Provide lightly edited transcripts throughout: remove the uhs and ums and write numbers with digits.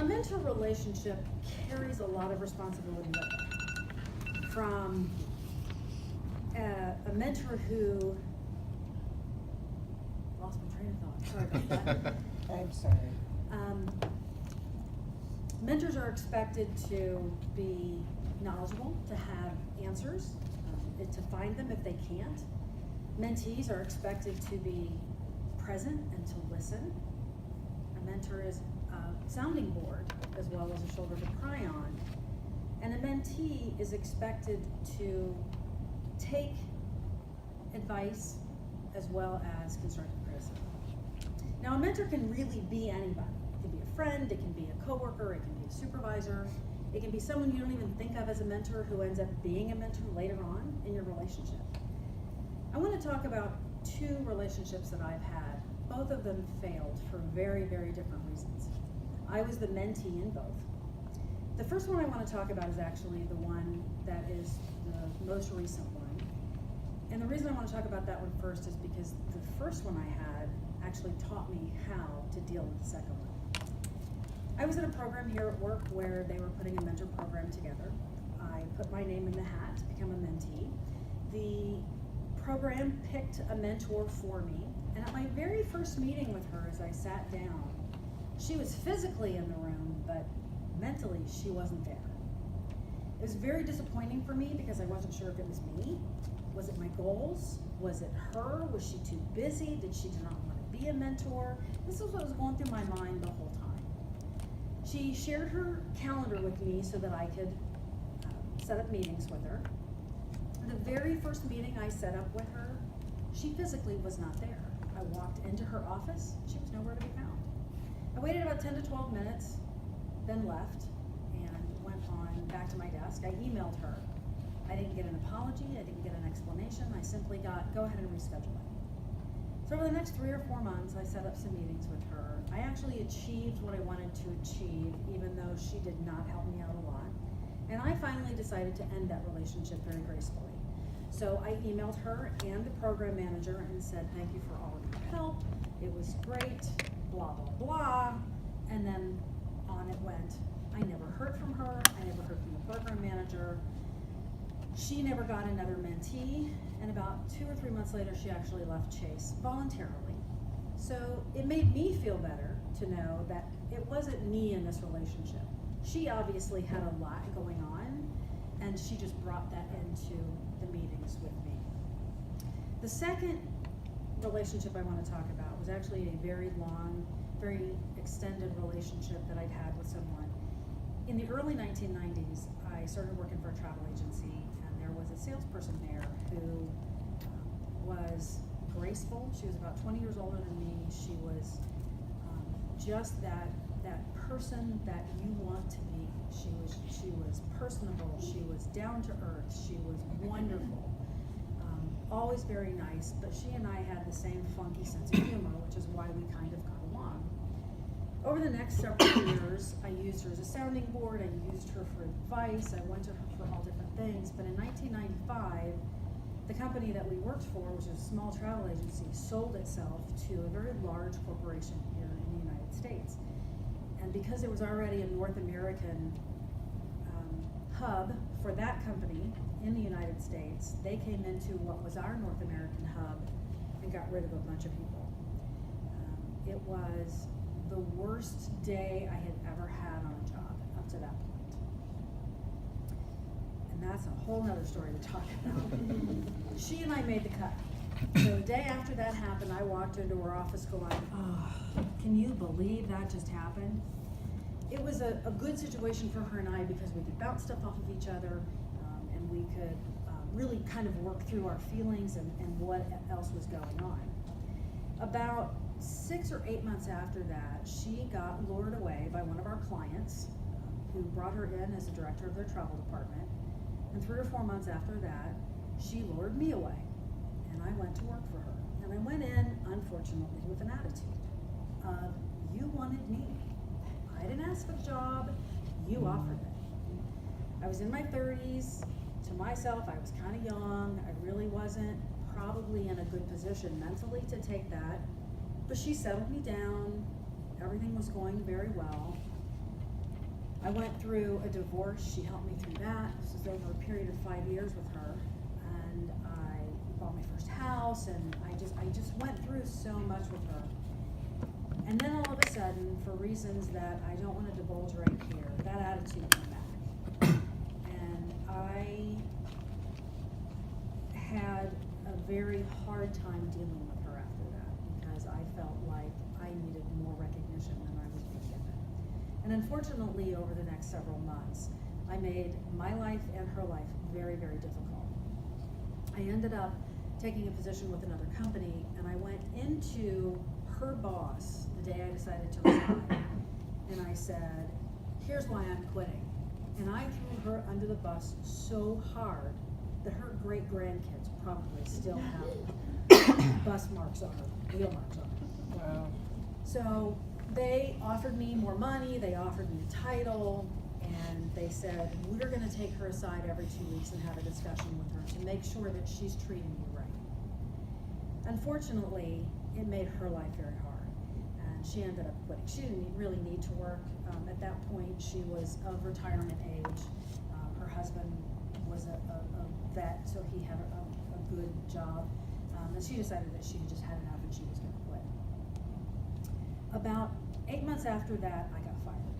mentor relationship carries a lot of responsibility with it. From a mentor who, lost my train of thought, sorry about that. I'm sorry. Mentors are expected to be knowledgeable, to have answers, to find them if they can't. Mentees are expected to be present and to listen. A mentor is a sounding board as well as a shoulder to cry on. And a mentee is expected to take advice as well as constructive criticism. Now, a mentor can really be anybody. It can be a friend, it can be a coworker, it can be a supervisor, it can be someone you don't even think of as a mentor who ends up being a mentor later on in your relationship. I want to talk about two relationships that I've had. Both of them failed for very, very different reasons. I was the mentee in both. The first one I want to talk about is actually the one that is the most recent one. And the reason I want to talk about that one first is because the first one I had actually taught me how to deal with the second one. I was in a program here at work where they were putting a mentor program together. I put my name in the hat to become a mentee. The program picked a mentor for me, and at my very first meeting with her, as I sat down, she was physically in the room, but mentally she wasn't there. It was very disappointing for me because I wasn't sure if it was me. Was it my goals? Was it her? Was she too busy? Did she not want to be a mentor? This is what was going through my mind the whole time. She shared her calendar with me so that I could set up meetings with her. The very first meeting I set up with her, she physically was not there. I walked into her office, she was nowhere to be found. I waited about 10 to 12 minutes, then left and went on back to my desk. I emailed her. I didn't get an apology, I didn't get an explanation, I simply got, go ahead and reschedule it. So over the next 3 or 4 months, I set up some meetings with her. I actually achieved what I wanted to achieve, even though she did not help me out a lot. And I finally decided to end that relationship very gracefully. So I emailed her and the program manager and said, thank you for all of your help. It was great, blah, blah, blah. And then on it went. I never heard from her. I never heard from the program manager. She never got another mentee. And about 2 or 3 months later, she actually left Chase voluntarily. So it made me feel better to know that it wasn't me in this relationship. She obviously had a lot going on, and she just brought that into the meetings with me. The second relationship I want to talk about was actually a very long, very extended relationship that I'd had with someone. In the early 1990s, I started working for a travel agency, and there was a salesperson there who was graceful. She was about 20 years older than me. She was just that person that you want to be. She was personable. She was down to earth. She was wonderful. Always very nice. But she and I had the same funky sense of humor, which is why we kind of got along. Over the next several years, I used her as a sounding board. I used her for advice. I went to her for all different things. But in 1995, the company that we worked for, which is a small travel agency, sold itself to a very large corporation here in the United States. And because it was already a North American hub for that company in the United States, they came into what was our North American hub and got rid of a bunch of people. It was the worst day I had ever had on a job up to that point. And that's a whole nother story to talk about. She and I made the cut. So the day after that happened, I walked into her office going, oh, can you believe that just happened? It was a good situation for her and I because we could bounce stuff off of each other, and we could really kind of work through our feelings and what else was going on. About 6 or 8 months after that, she got lured away by one of our clients who brought her in as the director of their travel department. And 3 or 4 months after that, she lured me away, and I went to work for her. And I went in, unfortunately, with an attitude of, you wanted me. I didn't ask for the job, you offered it. I was in my 30s. To myself, I was kind of young. I really wasn't probably in a good position mentally to take that. But she settled me down. Everything was going very well. I went through a divorce. She helped me through that. This was over a period of 5 years with her, and I bought my first house, and I just went through so much with her. And then all of a sudden, for reasons that I don't want to divulge right here, that attitude came back. And I had a very hard time dealing with her after that, because I felt like I needed more recognition than I was being given. And unfortunately, over the next several months, I made my life and her life very, very difficult. I ended up taking a position with another company, and I went into her boss the day I decided to resign, and I said, here's why I'm quitting. And I threw her under the bus so hard that her great-grandkids probably still have bus marks on her, wheel marks on her. Wow. So they offered me more money, they offered me a title, and they said, we're gonna take her aside every 2 weeks and have a discussion with her to make sure that she's treating you right. Unfortunately, it made her life very hard, and she ended up quitting. She didn't really need to work. At that point, she was of retirement age. Her husband was a vet, so he had a good job. And she decided that she had just had enough and she was gonna quit. About 8 months after that, I got fired.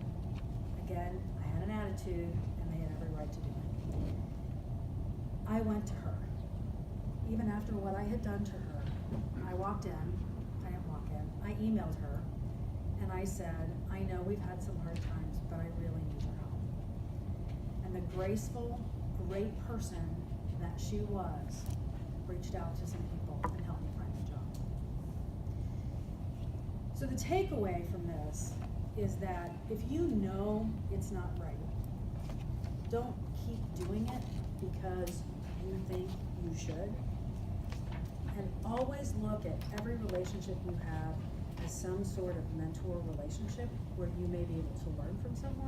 Again, I had an attitude, and they had every right to do it. I went to her. Even after what I had done to her, I walked in, I didn't walk in, I emailed her, and I said, I know we've had some hard times, but I really need your help. And the graceful, great person that she was reached out to some people and helped me find a job. So the takeaway from this is that if you know it's not right, don't keep doing it because you think you should. And always look at every relationship you have as some sort of mentor relationship where you may be able to learn from someone